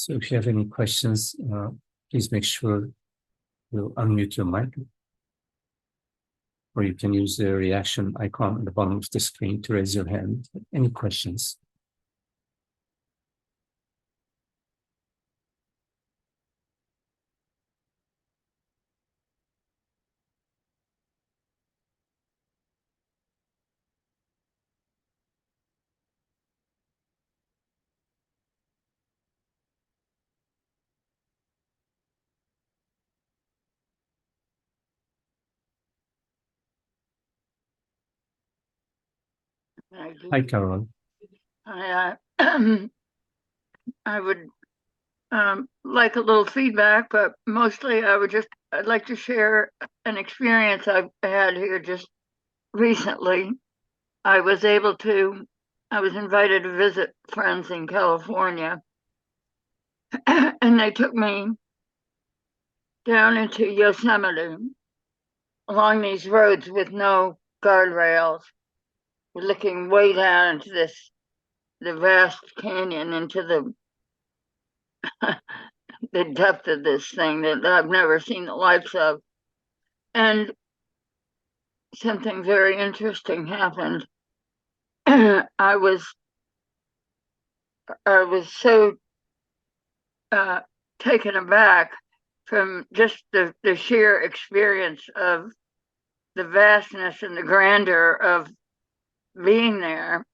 So if you have any questions, please make sure you unmute your mic, or you can use the reaction icon at the bottom of the screen to raise your hand. Any questions? Hi, Carol. I would like a little feedback, but mostly I'd like to share an experience I've had here just recently. I was invited to visit friends in California, and they took me down into Yosemite along these roads with no guardrails. We're looking way down into the vast canyon, into the depth of this thing that I've never seen the likes of. And something very interesting happened. I was so taken aback from just the sheer experience of the vastness and the grandeur of being there,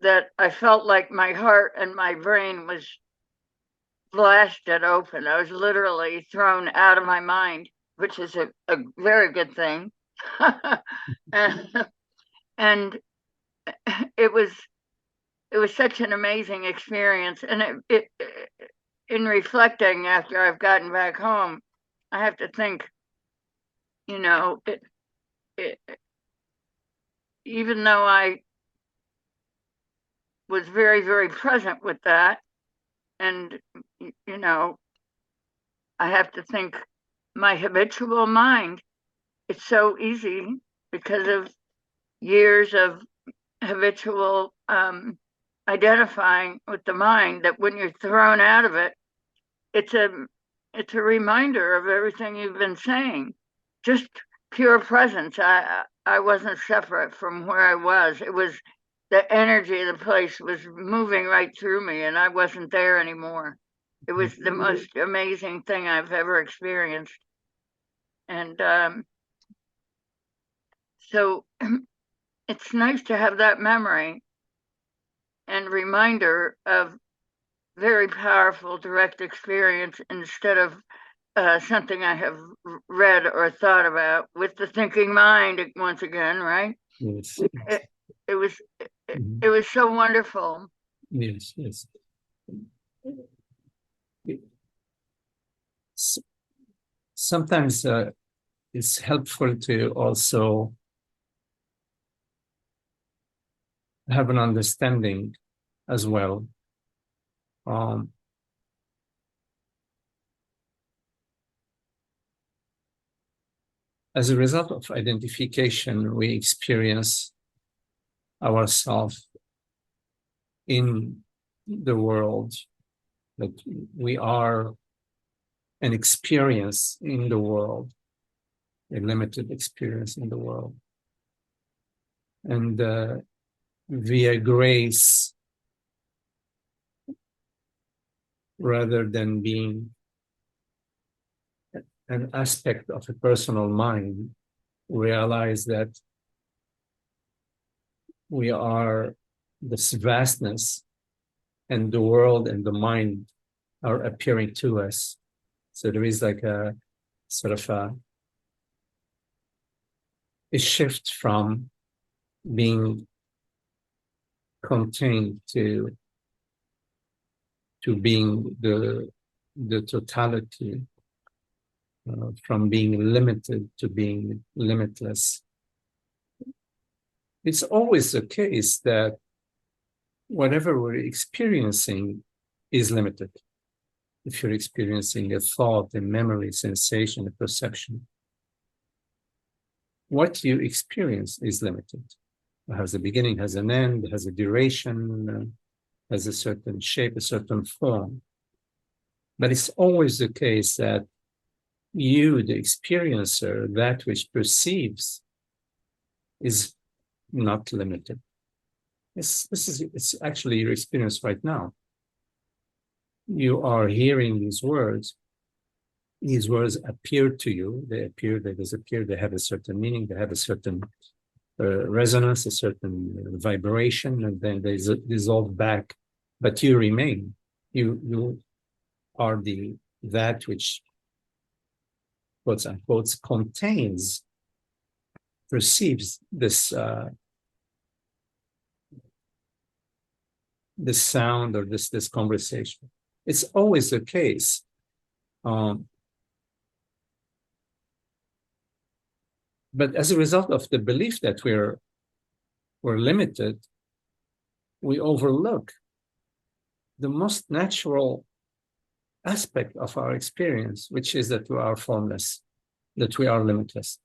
that I felt like my heart and my brain was blasted open. I was literally thrown out of my mind, which is a very good thing. and it was such an amazing experience. And it in reflecting after I've gotten back home, I have to think, even though I was very, very present with that, and I have to think my habitual mind, it's so easy because of years of habitual identifying with the mind, that when you're thrown out of it, it's a reminder of everything you've been saying. Just pure presence. I wasn't separate from where I was. It was the energy of the place was moving right through me, and I wasn't there anymore. It was the most amazing thing I've ever experienced. And so it's nice to have that memory and reminder of very powerful direct experience, instead of something I have read or thought about with the thinking mind once again, right? Yes. It was so wonderful. Yes. Sometimes it's helpful to also have an understanding as well. As a result of identification, we experience ourselves in the world, that we are an experience in the world, a limited experience in the world. And via grace, rather than being an aspect of a personal mind, realize that we are this vastness, and the world and the mind are appearing to us. So there is like a sort of a shift from being contained to being the totality, from being limited to being limitless. It's always the case that whatever we're experiencing is limited. If you're experiencing a thought, a memory, sensation, a perception, what you experience is limited. It has a beginning, has an end, has a duration, has a certain shape, a certain form. But it's always the case that you, the experiencer, that which perceives, is not limited. It's actually your experience right now. You are hearing these words. These words appear to you. They appear, they disappear. They have a certain meaning. They have a certain resonance, a certain vibration, and then they dissolve back. But you remain. You are that which, quote unquote, contains, perceives this this sound or this conversation. It's always the case. But as a result of the belief that we're limited, we overlook the most natural aspect of our experience, which is that we are formless, that we are limitless.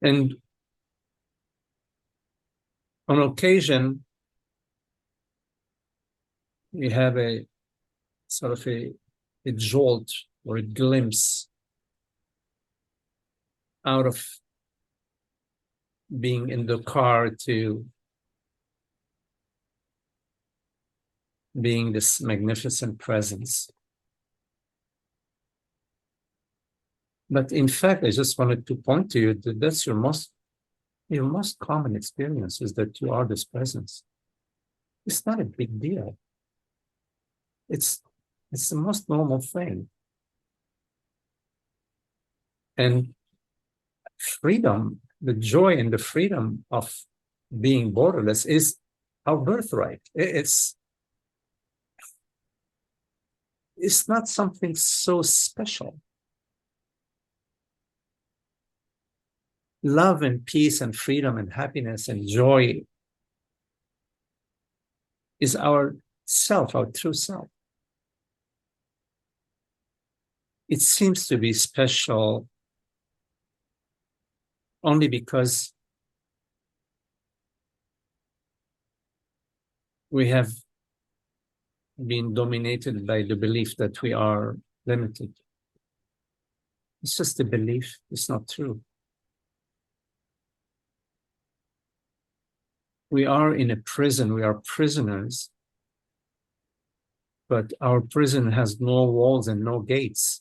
And on occasion, we have a sort of a jolt or a glimpse out of being in the car to being this magnificent presence. But in fact, I just wanted to point to you that that's your most common experience, is that you are this presence. It's not a big deal. It's the most normal thing. And freedom, the joy and the freedom of being borderless is our birthright. It's not something so special. Love and peace and freedom and happiness and joy is our self, our true self. It seems to be special only because we have been dominated by the belief that we are limited. It's just a belief. It's not true. We are in a prison. We are prisoners. But our prison has no walls and no gates.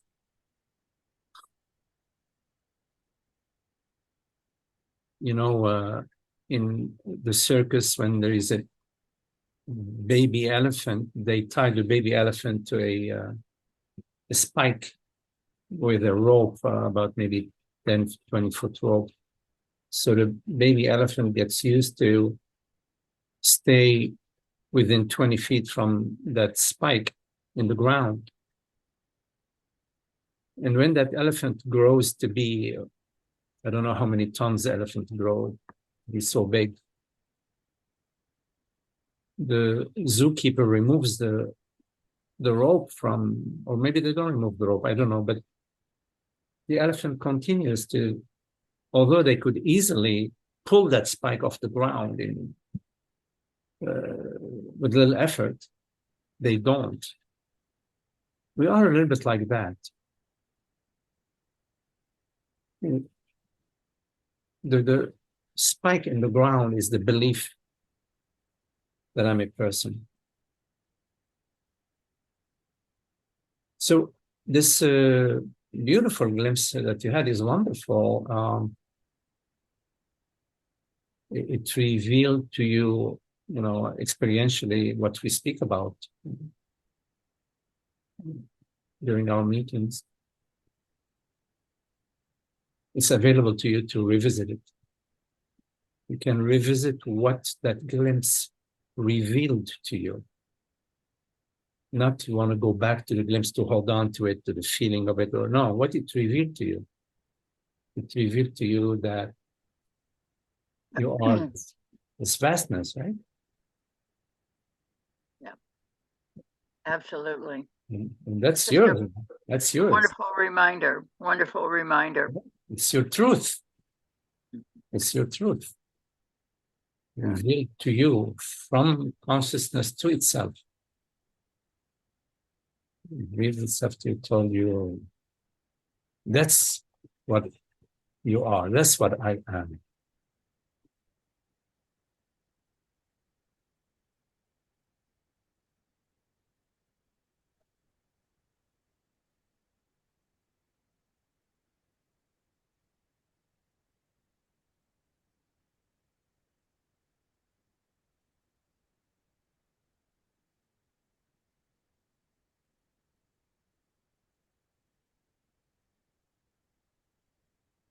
You know, in the circus, when there is a baby elephant, they tie the baby elephant to a spike with a rope, about maybe 10, 20-foot rope. So the baby elephant gets used to stay within 20 feet from that spike in the ground. And when that elephant grows to be, I don't know how many tons the elephant grows, he's so big, the zookeeper removes the rope from, or maybe they don't remove the rope, I don't know, but the elephant continues to, although they could easily pull that spike off the ground with little effort, they don't. We are a little bit like that. The spike in the ground is the belief that I'm a person. So this beautiful glimpse that you had is wonderful. It revealed to you, you know, experientially what we speak about during our meetings. It's available to you to revisit it. You can revisit what that glimpse revealed to you. Not to want to go back to the glimpse to hold on to it, to the feeling of it, or no, what it revealed to you. It revealed to you that you are this vastness, right? Yeah, absolutely. And that's yours. That's yours. Wonderful reminder. Wonderful reminder. It's your truth. It's your truth. revealed to you from consciousness to itself. Revealed itself to you, told you, that's what you are, that's what I am.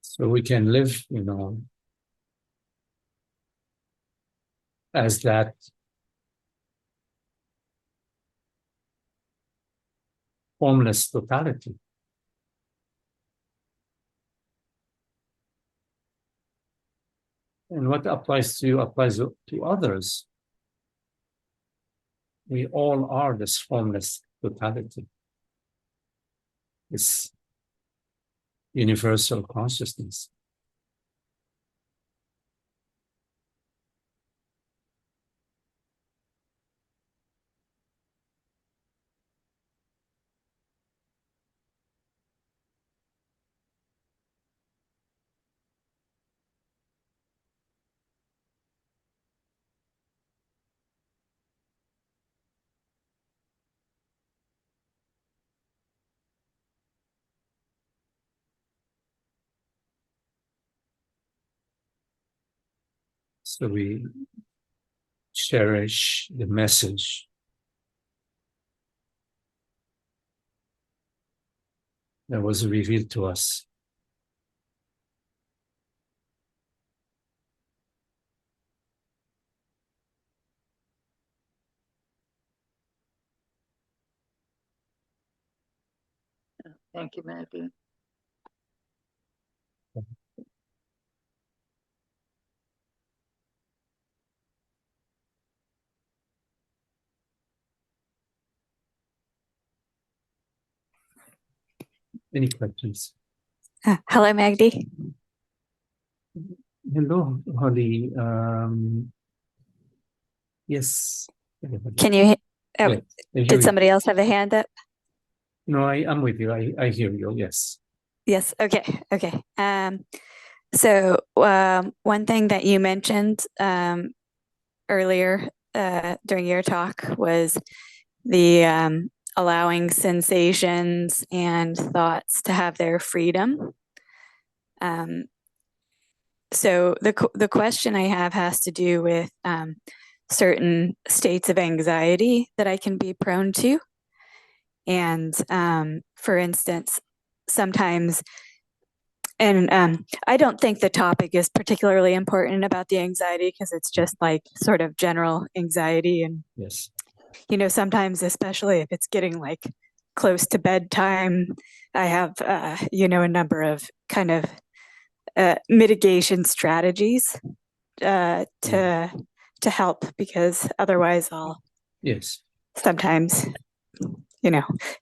So we can live, as that formless totality. And what applies to you applies to others. We all are this formless totality, this universal consciousness. So we cherish the message that was revealed to us. Thank you, Magdi. Any questions? Hello, Magdi. Hello, Holly. Yes. Can you? Oh, Yes, I hear did you. somebody else have a hand up? No, I'm with you. I hear you. Yes. Yes. Okay. Okay. So one thing that you mentioned earlier during your talk was the allowing sensations and thoughts to have their freedom. So the question I have has to do with certain states of anxiety that I can be prone to. And for instance, sometimes, and I don't think the topic is particularly important about the anxiety because it's just like sort of general anxiety. And, Yes. Sometimes, especially if it's getting like close to bedtime, I have, a number of kind of mitigation strategies to help, because otherwise I'll sometimes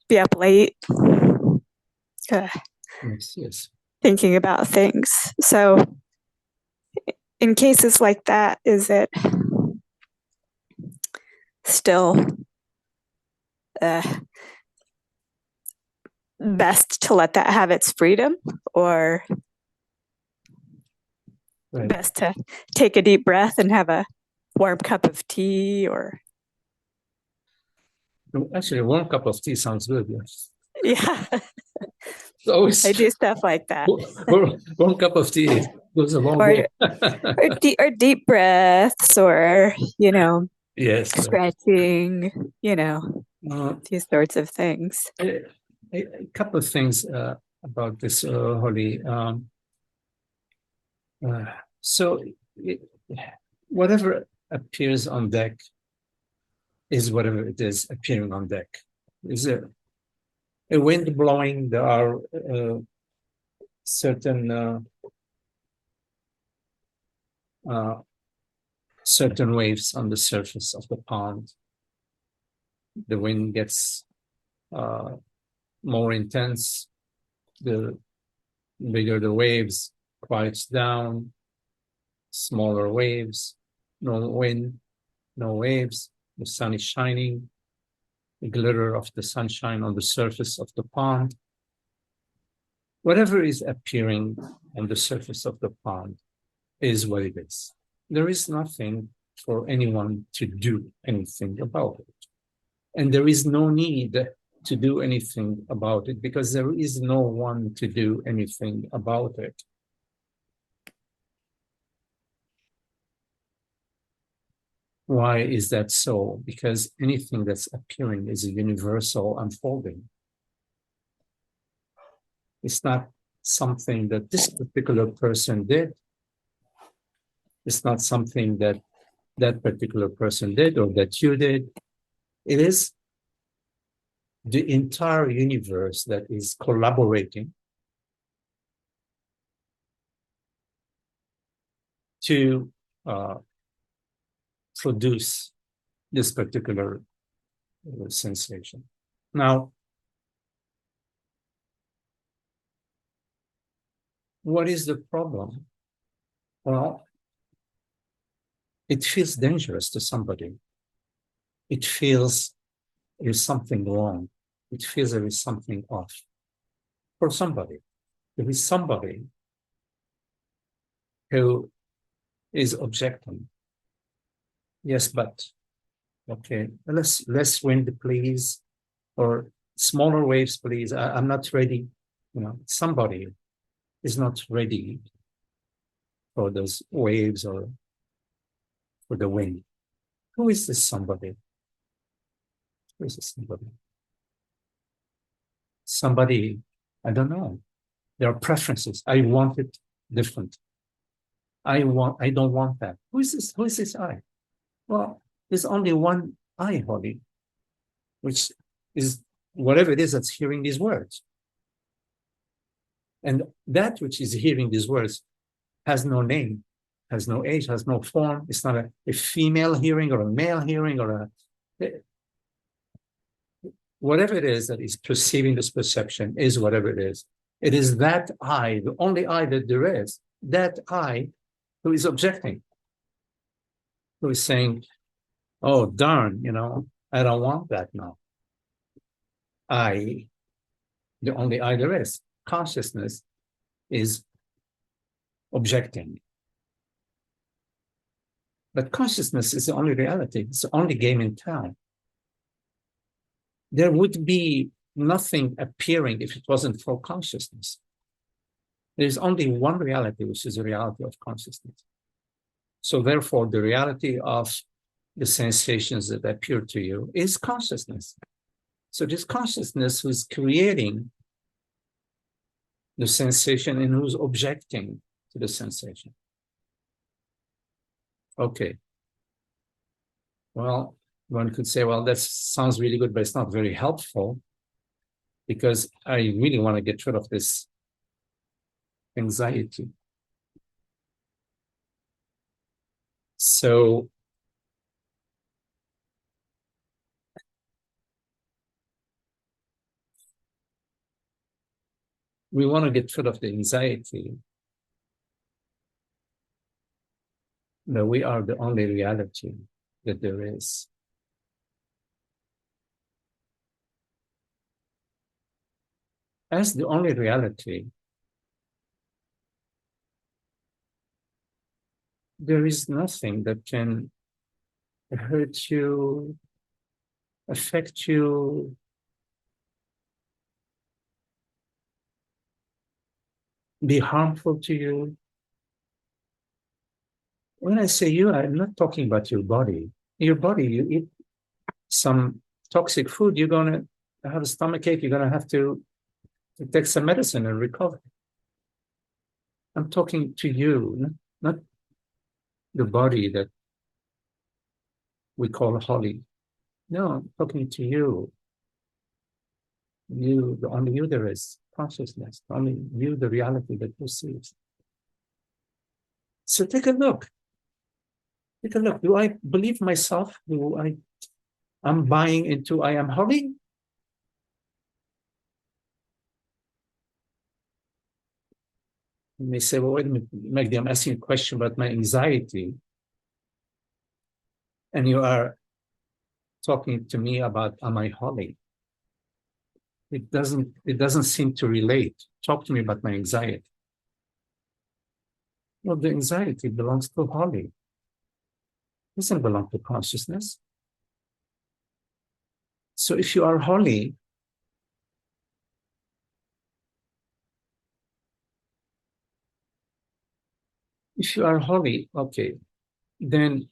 be up late thinking about things. So in cases like that, is it still best to let that have its freedom, or best to take a deep breath and have a warm cup of tea? Or actually, a warm cup of tea sounds good. Yes. Yeah. Always I do stuff like that. Warm cup of tea goes a long way. or deep breaths, or yes, stretching, these sorts of things. A couple of things about this, Holly. So whatever appears on deck is whatever it is appearing on deck. Is there a wind blowing? There are certain waves on the surface of the pond. The wind gets more intense, the bigger the waves, quiets down, smaller waves. no wind, no waves, the sun is shining, the glitter of the sunshine on the surface of the pond. Whatever is appearing on the surface of the pond is what it is. There is nothing for anyone to do anything about it. And there is no need to do anything about it because there is no one to do anything about it. Why is that so? Because anything that's appearing is a universal unfolding. It's not something that this particular person did. It's not something that that particular person did or that you did. It is the entire universe that is collaborating to produce this particular sensation. Now, what is the problem? Well, it feels dangerous to somebody. It feels there's something wrong. It feels there is something off. For somebody, there is somebody who is objecting. Yes, but okay, less wind, please, or smaller waves, please. I'm not ready. You know, somebody is not ready for those waves or for the wind. Who is this somebody? Who is this somebody? Somebody, I don't know. There are preferences. I want it different. I don't want that. Who is this? Who is this I? Well, there's only one I, Holly, which is whatever it is that's hearing these words. And that which is hearing these words has no name, has no age, has no form. It's not a female hearing or a male hearing or whatever it is that is perceiving this perception is whatever it is. It is that I, the only I that there is, that I who is objecting, who is saying, oh, darn, you know, I don't want that now. I, the only I there is, consciousness is objecting. But consciousness is the only reality. It's the only game in town. There would be nothing appearing if it wasn't for consciousness. There's only one reality, which is the reality of consciousness. So therefore, the reality of the sensations that appear to you is consciousness. So this consciousness who's creating the sensation and who's objecting to the sensation. Okay. Well, one could say, well, that sounds really good, but it's not very helpful because I really want to get rid of this anxiety. So we want to get rid of the anxiety that we are the only reality that there is. As the only reality, there is nothing that can hurt you, affect you, be harmful to you. When I say you, I'm not talking about your body. Your body, you eat some toxic food, you're going to have a stomachache, you're going to have to take some medicine and recover. I'm talking to you, not the body that we call Holly. No, I'm talking to you. You, the only you there is, consciousness, only you, the reality that perceives. So take a look. Take a look. Do I believe myself? I'm buying into I am Holly? You may say, well, wait a minute, Magdi, I'm asking a question about my anxiety. And you are talking to me about, am I holy? It doesn't seem to relate. Talk to me about my anxiety. Well, the anxiety belongs to holy. It doesn't belong to consciousness. So if you are holy, okay, then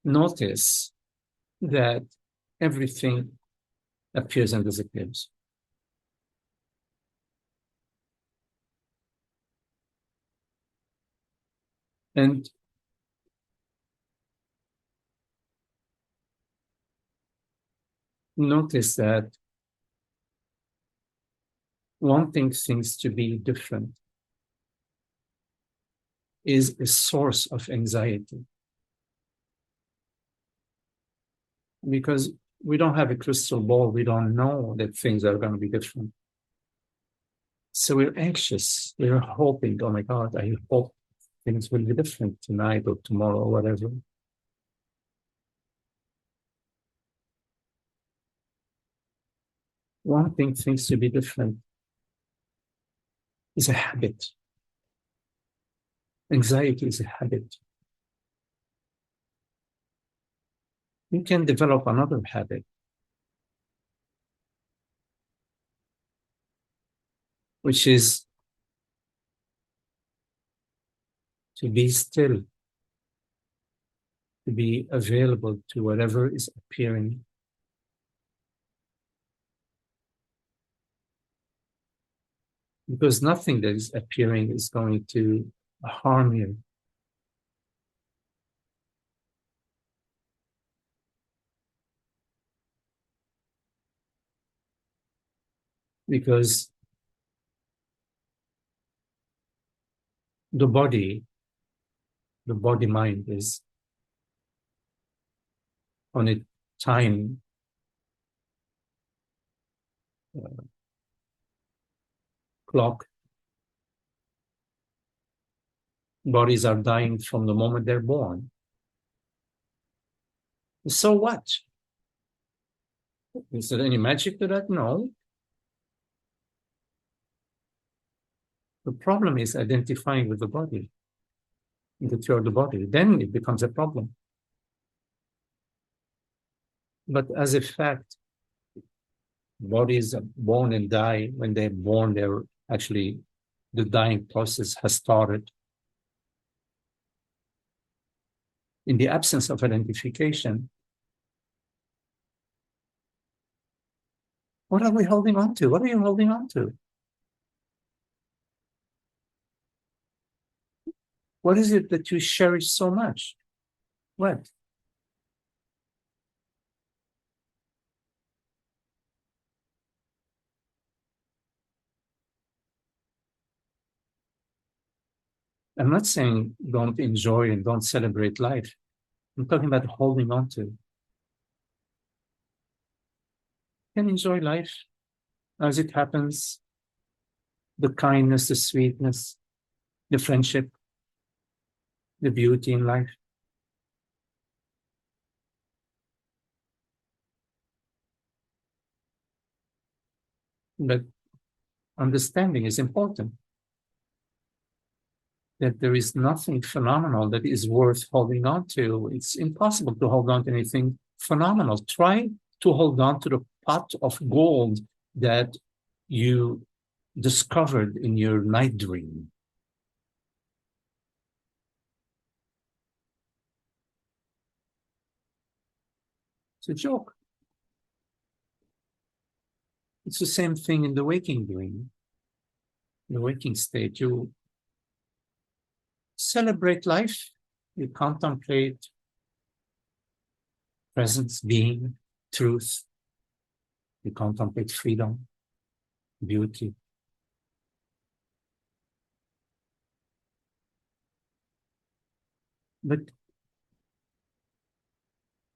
notice that everything appears and disappears. And notice that wanting things to be different is a source of anxiety. Because we don't have a crystal ball, we don't know that things are going to be different. So we're anxious, we're hoping, oh my God, I hope things will be different tonight or tomorrow or whatever. Wanting things to be different is a habit. Anxiety is a habit. You can develop another habit, which is to be still, to be available to whatever is appearing. Because nothing that is appearing is going to harm you. Because the body mind is on a time clock. Bodies are dying from the moment they're born. So what? Is there any magic to that? No. The problem is identifying with the body, that you're the body. Then it becomes a problem. But as a fact, bodies are born and die. When they're born, they're actually, the dying process has started. In the absence of identification, what are we holding on to? What are you holding on to? What is it that you cherish so much? What? I'm not saying don't enjoy and don't celebrate life. I'm talking about holding on to. You can enjoy life as it happens, the kindness, the sweetness, the friendship, the beauty in life. But understanding is important. That there is nothing phenomenal that is worth holding on to. It's impossible to hold on to anything phenomenal. Try to hold on to the pot of gold that you discovered in your night dream. It's a joke. It's the same thing in the waking dream. In the waking state, you celebrate life, you contemplate presence, being, truth, you contemplate freedom, beauty. But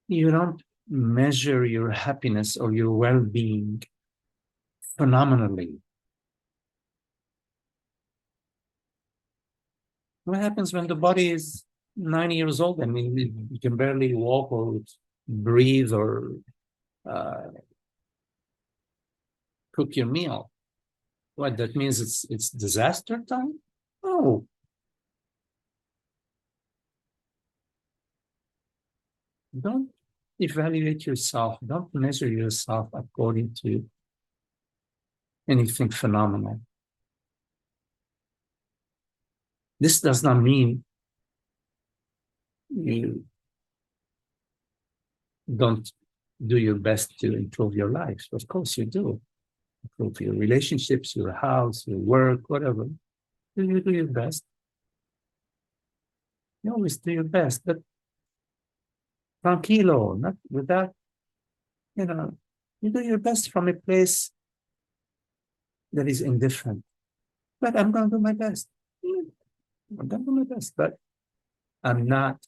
you don't measure your happiness or your well-being phenomenally. What happens when the body is 90 years old. I mean, you can barely walk or breathe or cook your meal. What, that means it's disaster time? No. Don't evaluate yourself. Don't measure yourself according to anything phenomenal. This does not mean you don't do your best to improve your life. Of course you do. Improve your relationships, your house, your work, whatever. You do your best. You always do your best, but tranquilo, not without, you do your best from a place that is indifferent. But I'm going to do my best. I'm going to do my best, but I'm not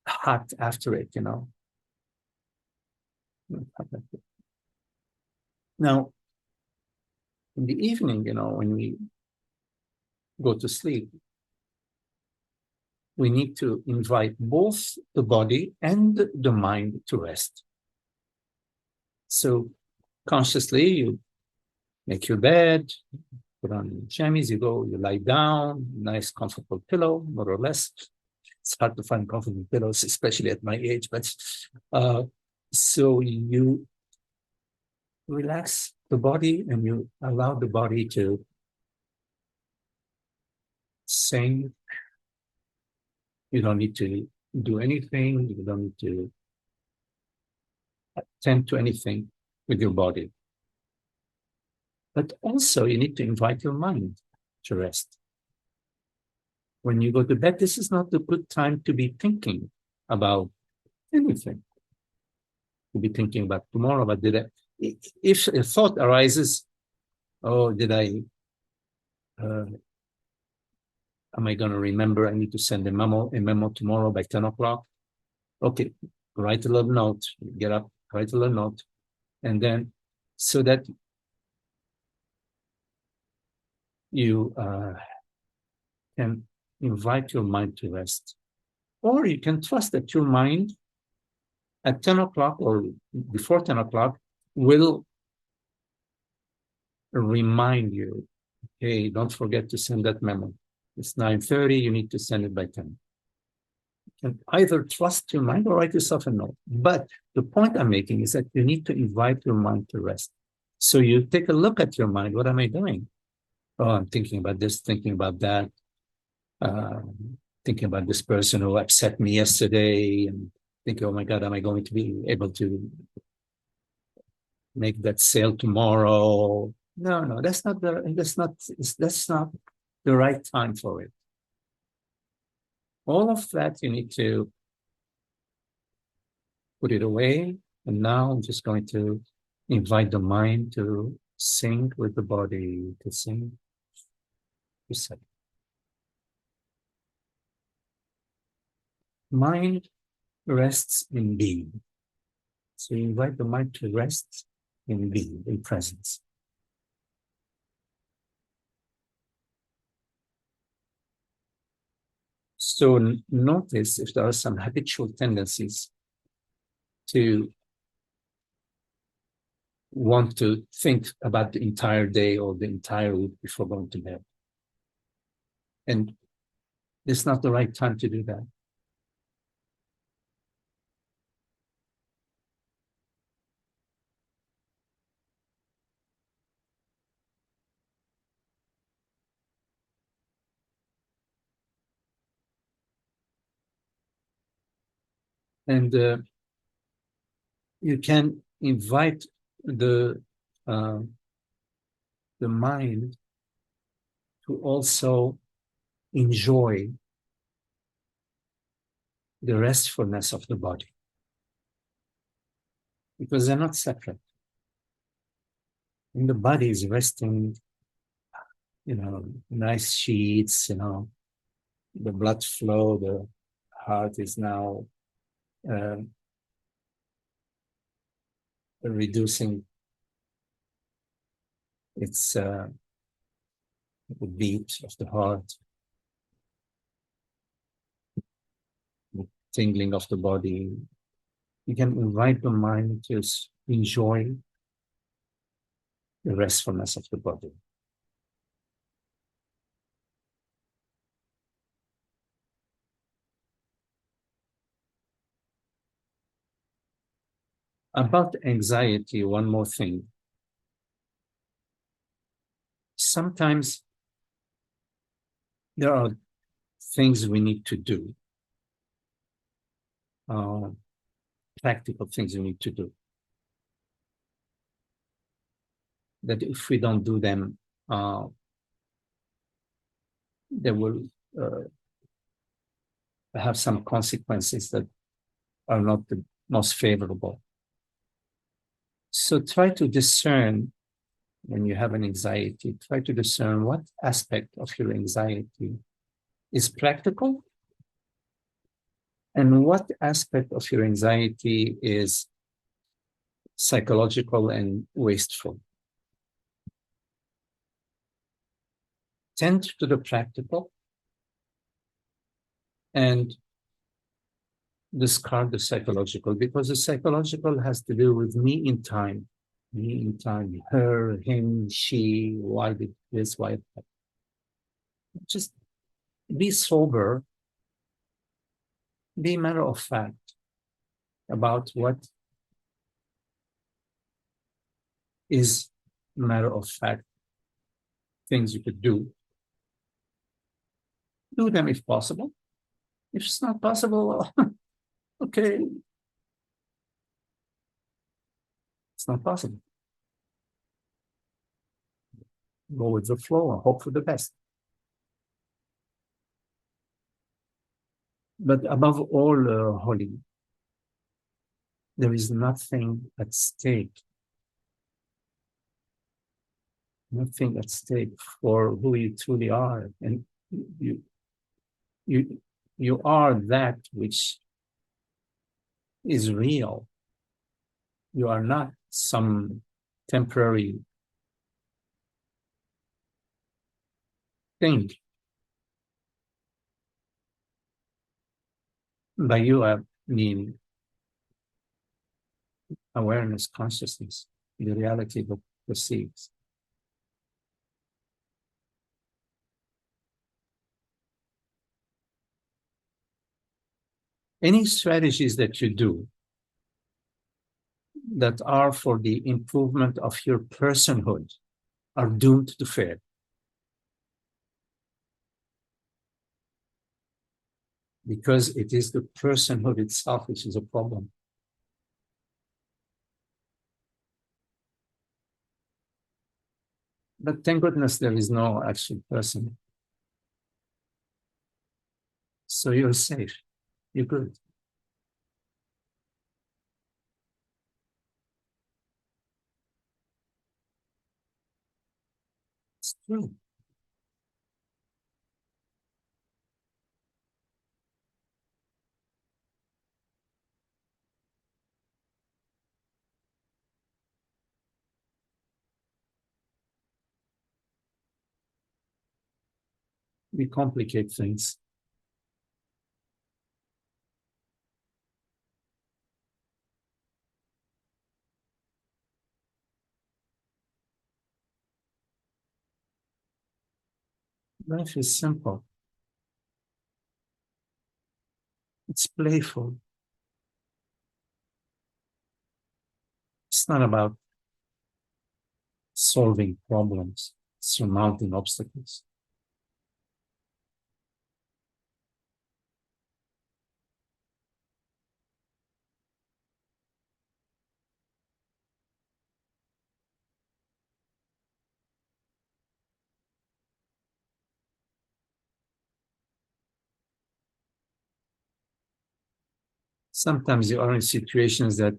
hot after it, Now, in the evening, when we go to sleep, we need to invite both the body and the mind to rest. So consciously, you make your bed, put on your jammies, you lie down, nice comfortable pillow, more or less. It's hard to find comfortable pillows, especially at my age, but so you relax the body and you allow the body to sink. You don't need to do anything. You don't need to attend to anything with your body. But also you need to invite your mind to rest. When you go to bed, this is not a good time to be thinking about anything. To be thinking about tomorrow, but if a thought arises, am I going to remember I need to send a memo tomorrow by 10 o'clock? Okay, write a little note, get up, write a little note, and then so that you can invite your mind to rest. Or you can trust that your mind at 10 o'clock or before 10 o'clock will remind you, hey, don't forget to send that memo. It's 9:30, you need to send it by 10. You can either trust your mind or write yourself a note. But the point I'm making is that you need to invite your mind to rest. So you take a look at your mind. What am I doing? Oh, I'm thinking about this, thinking about that, thinking about this person who upset me yesterday, and thinking, oh my God, am I going to be able to make that sale tomorrow? No, that's not the right time for it. All of that you need to put it away. And now I'm just going to invite the mind to sync with the body, to sync. Mind rests in being. So you invite the mind to rest in being, in presence. So notice if there are some habitual tendencies to want to think about the entire day or the entire week before going to bed. And it's not the right time to do that. And you can invite the mind to also enjoy the restfulness of the body, because they're not separate. And the body is resting, nice sheets, the blood flow, the heart is now reducing its the beat of the heart. tingling of the body. You can invite the mind to enjoy the restfulness of the body. About anxiety, one more thing. Sometimes there are things we need to do, practical things we need to do, that if we don't do them, they will have some consequences that are not the most favorable. So try to discern, when you have an anxiety, try to discern what aspect of your anxiety is practical and what aspect of your anxiety is psychological and wasteful. Tend to the practical and discard the psychological, because the psychological has to do with me in time, her, him, she, why did this, why that. Just be sober, be matter of fact about what is matter of fact things you could do. Do them if possible. If it's not possible, okay, it's not possible. Go with the flow and hope for the best. But above all, Holly, there is nothing at stake. Nothing at stake for who you truly are. And you are that which is real. You are not some temporary thing. By you, I mean awareness, consciousness, the reality that perceives. Any strategies that you do that are for the improvement of your personhood are doomed to fail. Because it is the personhood itself which is a problem. But thank goodness there is no actual person. So you're safe. You're good. It's true. We complicate things. Life is simple. It's playful. It's not about solving problems, surmounting obstacles. Sometimes you are in situations that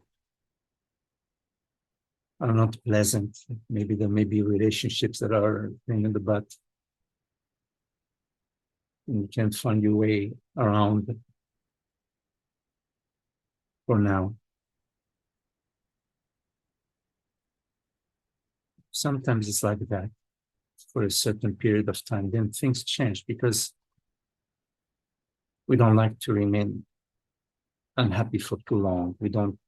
are not pleasant. Maybe there may be relationships that are pain in the butt. And you can't find your way around for now. Sometimes it's like that for a certain period of time. Then things change because we don't like to remain unhappy for too long. We don't,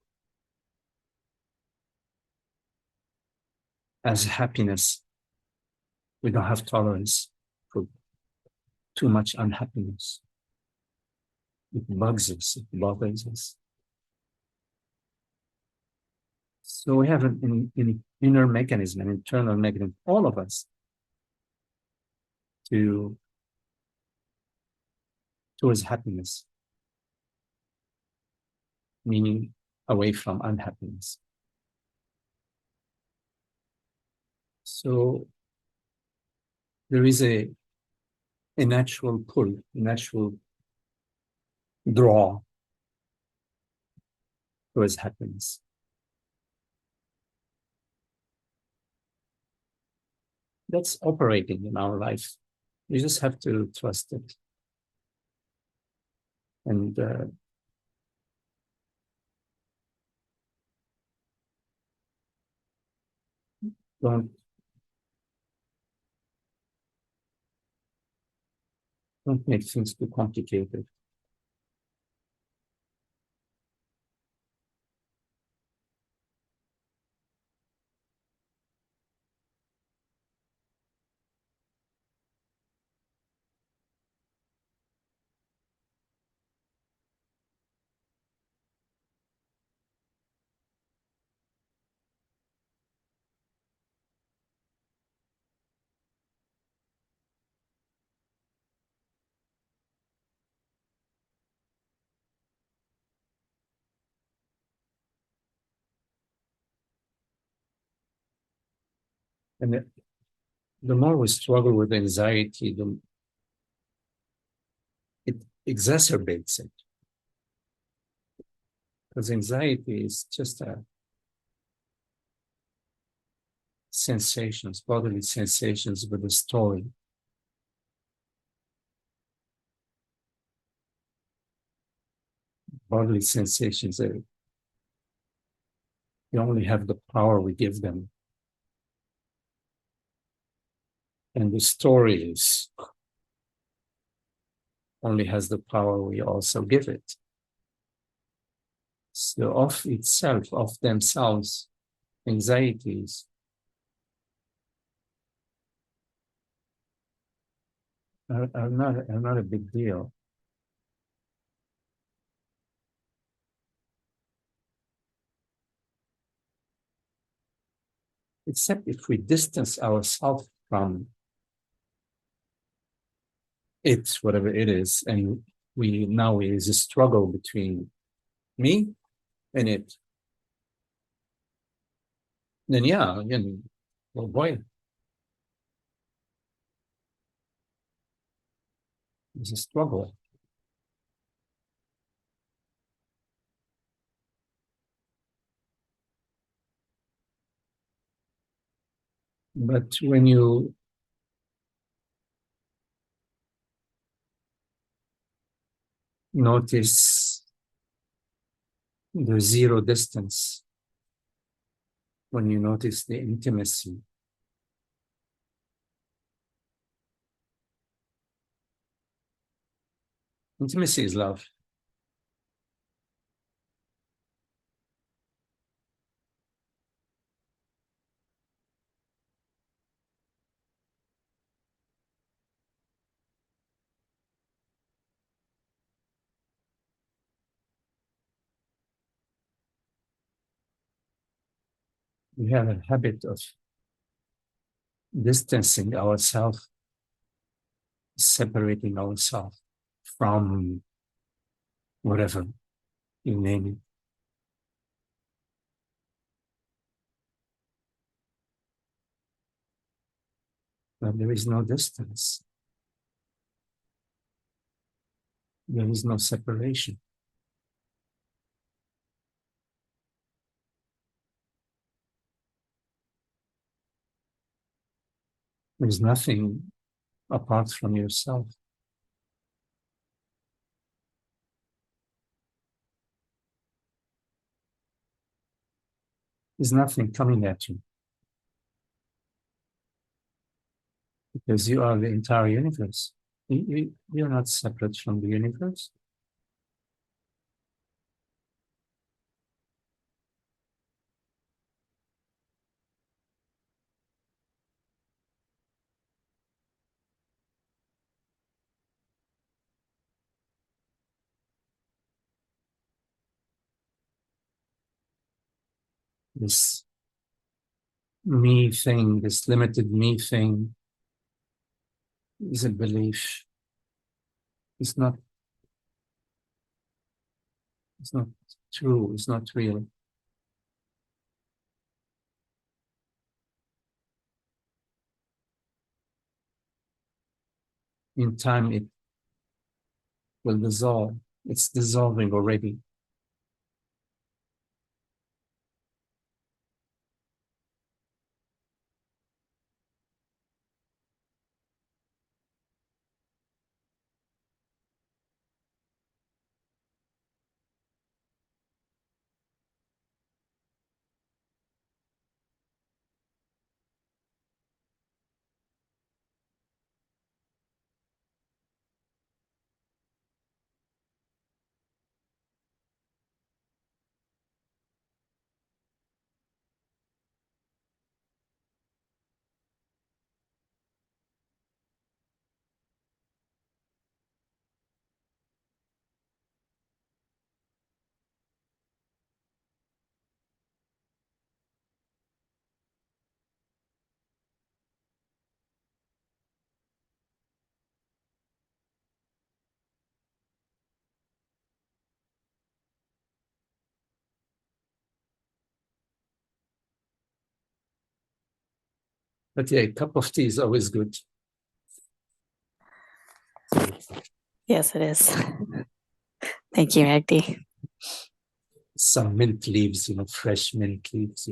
as happiness, we don't have tolerance for too much unhappiness. It bugs us, it bothers us. So we have an inner mechanism, an internal mechanism, all of us, towards happiness, meaning away from unhappiness. So there is a natural pull, a natural draw towards happiness. That's operating in our life. We just have to trust it. And don't make things too complicated. And the more we struggle with anxiety, it exacerbates it. Because anxiety is just sensations, bodily sensations with a story. Bodily sensations, they only have the power we give them. And the stories only has the power we also give it. So of itself, of themselves, anxieties are not a big deal. Except if we distance ourselves from it, whatever it is, and now is a struggle between me and it. Then yeah, again, oh boy, it's a struggle. But when you notice the zero distance, when you notice the intimacy, intimacy is love. We have a habit of distancing ourselves, separating ourselves from whatever you name it. But there is no distance. There is no separation. There's nothing apart from yourself. There's nothing coming at you. Because you are the entire universe. You're not separate from the universe. this me thing, this limited me thing, is a belief. It's not true, it's not real. In time, it will dissolve. It's dissolving already. But yeah, a cup of tea is always good. Yes, it is. Thank you, Magdi. Some mint leaves, fresh mint leaves,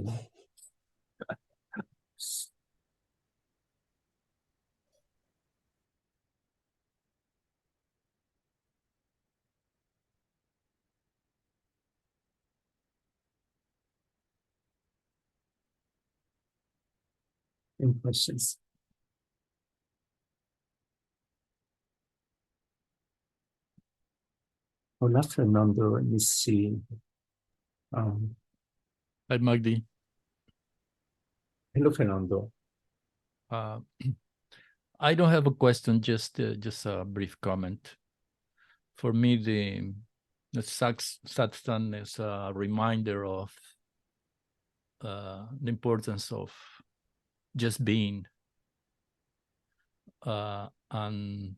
Any questions? Hola, Fernando. Let me see. Hi, Magdi. Hello, Fernando. I don't have a question, just a brief comment. For me, the satsang is a reminder of the importance of just being, and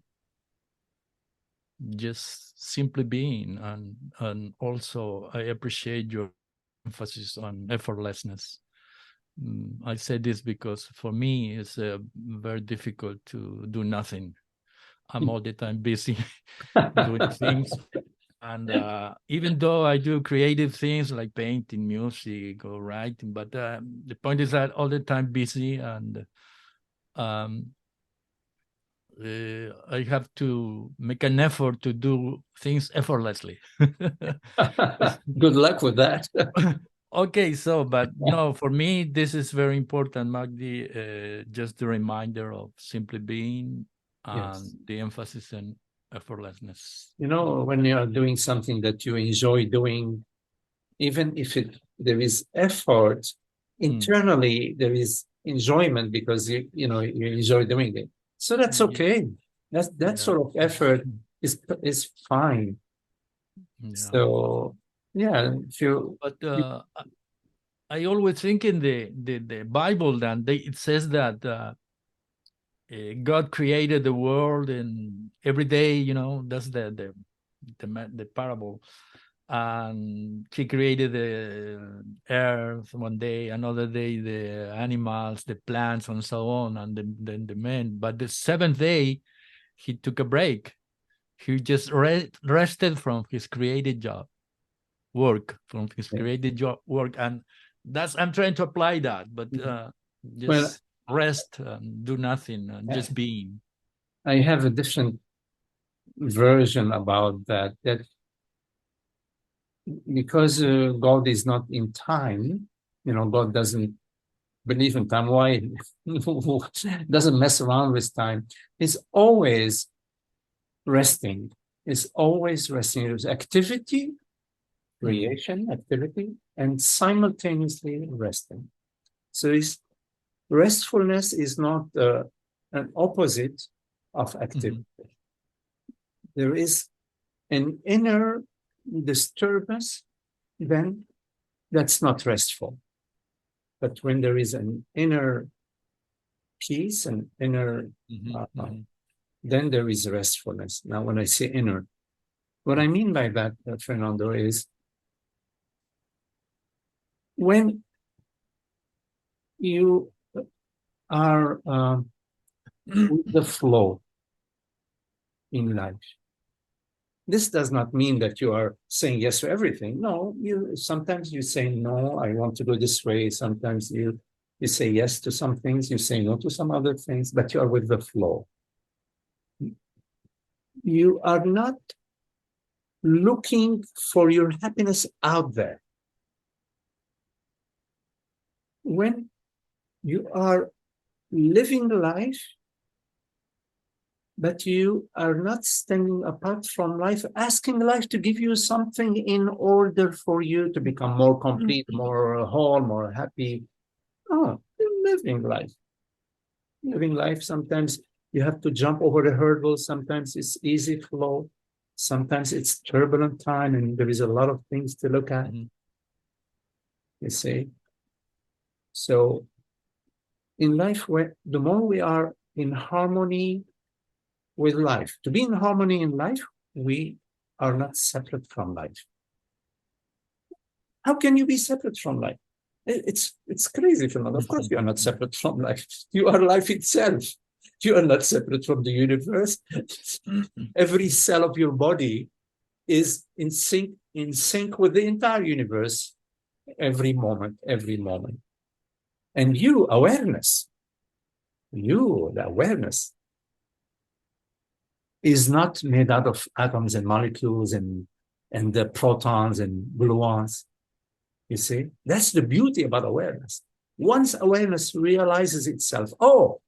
just simply being, and also I appreciate your emphasis on effortlessness. I say this because for me it's very difficult to do nothing. I'm all the time busy doing things, and even though I do creative things like painting, music, or writing, but the point is that all the time busy, and I have to make an effort to do things effortlessly. Good luck with that. Okay, so, but no, for me, this is very important, Magdi, just the reminder of simply being and Yes. the emphasis on effortlessness. When you are doing something that you enjoy doing, even if there is effort, internally there is enjoyment because you enjoy doing it. So that's okay. That sort of effort is fine. Yeah. So yeah, But I always think in the Bible that it says that God created the world, and every day, that's the parable. And he created the earth one day, another day the animals, the plants, and so on, and then the man. But the seventh day, he took a break. He just rested from his created work, and I'm trying to apply that, but just rest and do nothing and just being. I have a different version about that because God is not in time, God doesn't believe in time. Why? Doesn't mess around with time. He's always resting. It's always resting. There's activity, creation, activity, and simultaneously resting. So restfulness is not an opposite of activity. There is an inner disturbance, then that's not restful. But when there is an inner peace and inner, then there is restfulness. Now, when I say inner, what I mean by that, Fernando, is when you are with the flow in life. This does not mean that you are saying yes to everything. No, sometimes you say no, I want to go this way. Sometimes you say yes to some things, you say no to some other things, but you are with the flow. You are not looking for your happiness out there. When you are living life, but you are not standing apart from life, asking life to give you something in order for you to become more complete, more whole, more happy. Oh, you're living life. Living life, sometimes you have to jump over the hurdles. Sometimes it's easy flow. Sometimes it's turbulent time, and there is a lot of things to look at. You see? So in life, the more we are in harmony with life, to be in harmony in life, we are not separate from life. How can you be separate from life? It's crazy, Fernando. Of course, you are not separate from life. You are life itself. You are not separate from the universe. Every cell of your body is in sync with the entire universe every moment. And the awareness, is not made out of atoms and molecules and the protons and gluons. You see, that's the beauty about awareness. Once awareness realizes itself, oh,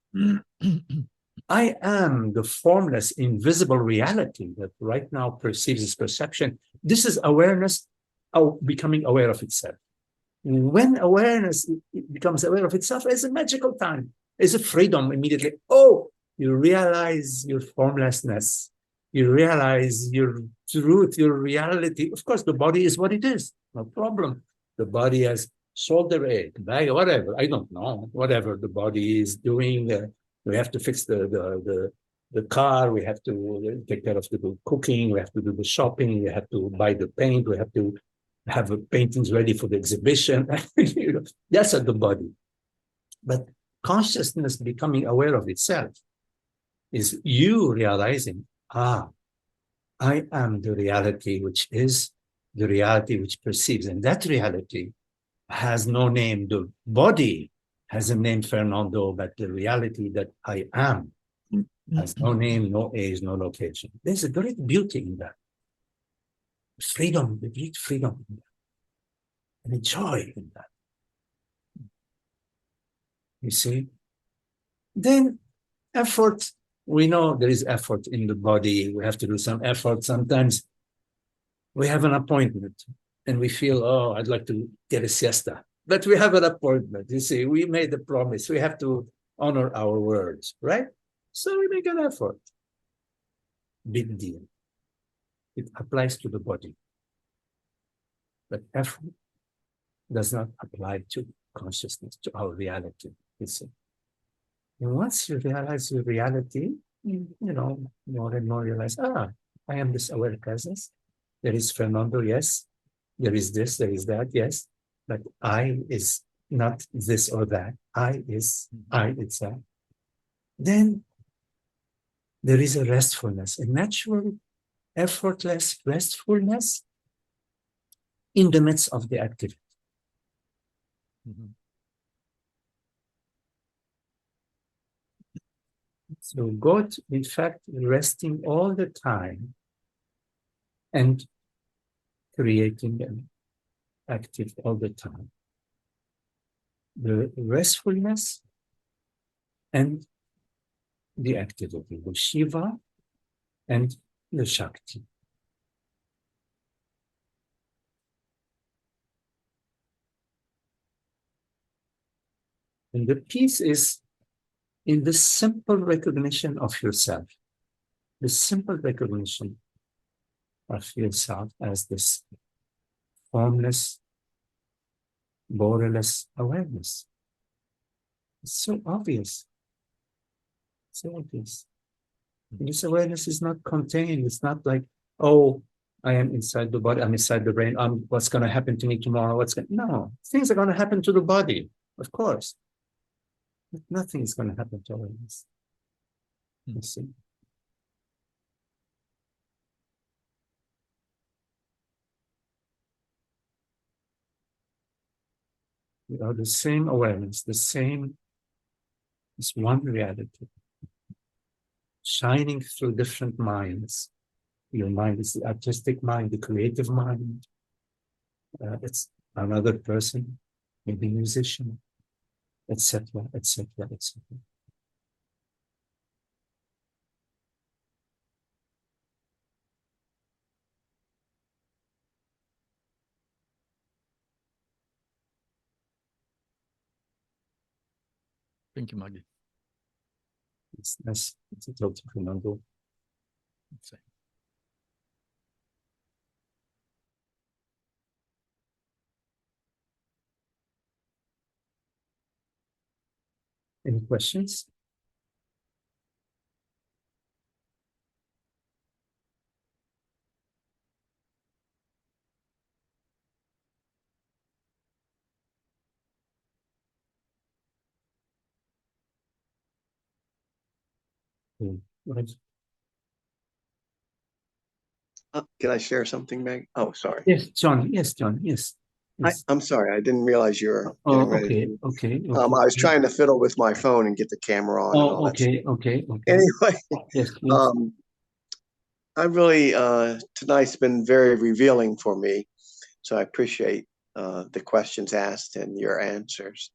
I am the formless, invisible reality that right now perceives its perception. This is awareness becoming aware of itself. When awareness becomes aware of itself, it's a magical time. It's a freedom immediately. Oh, you realize your formlessness. You realize your truth, your reality. Of course, the body is what it is. No problem. The body has shoulder ache, back, whatever. I don't know. Whatever the body is doing. We have to fix the car. We have to take care of the cooking. We have to do the shopping. We have to buy the paint. We have to have paintings ready for the exhibition. That's at the body. But consciousness becoming aware of itself is you realizing, I am the reality, which is the reality which perceives. And that reality has no name. The body has a name, Fernando, but the reality that I am has no name, no age, no location. There's a great beauty in that. Freedom, the great freedom in that. And a joy in that. You see? Then effort, we know there is effort in the body. We have to do some effort. Sometimes we have an appointment and we feel, oh, I'd like to get a siesta. But we have an appointment. You see, we made a promise. We have to honor our words, right? So we make an effort. Big deal. It applies to the body. But effort does not apply to consciousness, to our reality. You see. And once you realize your reality, more and more realize, I am this aware presence. There is Fernando, yes. There is this, there is that, yes. But I is not this or that. I is I itself. Then there is a restfulness, a natural, effortless restfulness in the midst of the activity. So God, in fact, resting all the time and creating and active all the time. The restfulness and the activity, the Shiva and the Shakti. And the peace is in the simple recognition of yourself, the simple recognition of yourself as this formless, borderless awareness. It's so obvious. So obvious. And this awareness is not contained. It's not like, oh, I am inside the body, I'm inside the brain, what's going to happen to me tomorrow? No, things are going to happen to the body, of course. But nothing is going to happen to awareness. You see? We are the same awareness, this one reality, shining through different minds. Your mind is the artistic mind, the creative mind. It's another person, maybe musician, etc., etc., etc. Thank you, Magdi. It's nice to talk to Fernando. Any questions? Right. Can I share something, Meg? Oh, sorry. Yes, John. Yes, John. Yes. Yes. I'm sorry. I didn't realize you were Oh, getting ready. okay, okay, I okay. was trying to fiddle with my phone and get the camera on and all Oh, that stuff. okay, okay, okay. Anyway, Yes, please. I really tonight's been very revealing for me, so I appreciate the questions asked and your answers.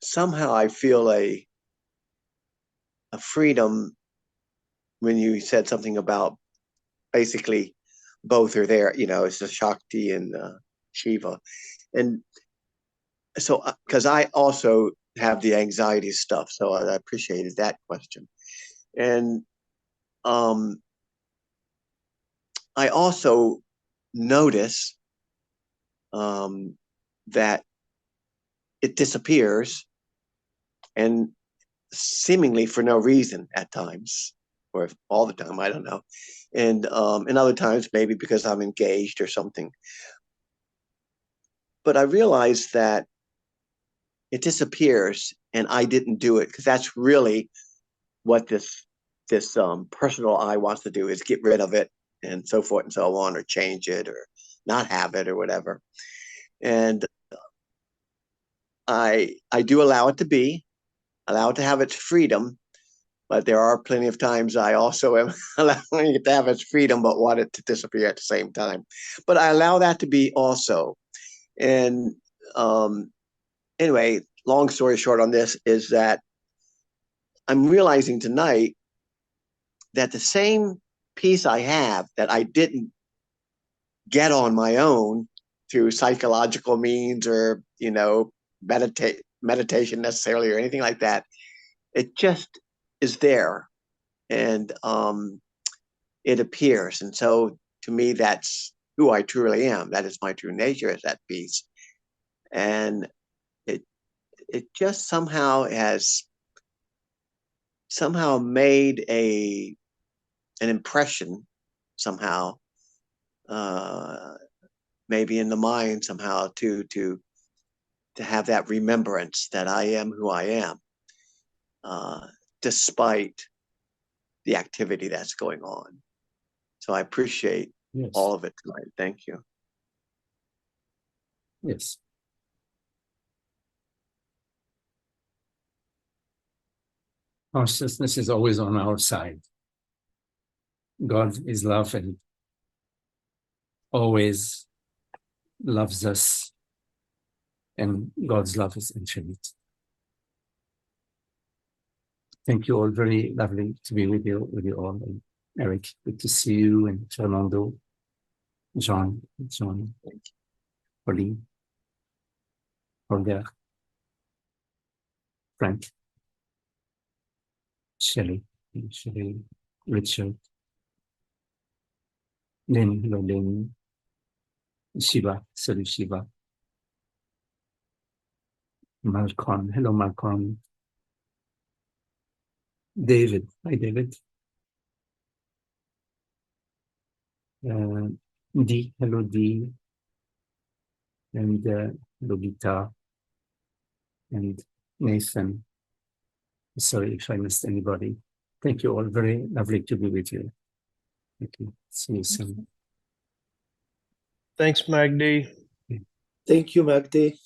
Somehow I feel a freedom when you said something about basically both are there. You know, it's the Shakti and Shiva, and so because I also have the anxiety stuff, so I appreciated that question. And I also notice that it disappears, and seemingly for no reason at times, or all the time, I don't know. And other times maybe because I'm engaged or something. But I realize that it disappears and I didn't do it, because that's really what this personal I wants to do, is get rid of it and so forth and so on, or change it or not have it or whatever. And I do allow it to be, allow it to have its freedom, but there are plenty of times I also am allowing it to have its freedom but want it to disappear at the same time. But I allow that to be also. And anyway, long story short on this is that I'm realizing tonight that the same peace I have that I didn't get on my own through psychological means, or, you know, meditation necessarily, or anything like that, it just is there, and it appears. And so to me, that's who I truly am. That is my true nature, is that peace. And it just somehow has made an impression somehow, maybe in the mind somehow, to have that remembrance that I am who I am, despite the activity that's going on. So I appreciate all of it tonight. Thank you. Yes. Consciousness is always on our side. God is love and always loves us, and God's love is infinite. Thank you all. Very lovely to be with you all. And Eric, good to see you, and Fernando, John, Pauline, Holger, Frank, Shelley, Richard, Lynn, hello Lynn, Shiva, salut Shiva. Malcolm, hello Malcolm. David, hi David. D, hello D. And Lobita and Nathan. Sorry if I missed anybody. Thank you all. Very lovely to be with you. Thank you. See you soon. Thanks, Magdi. Thank you, Magdi.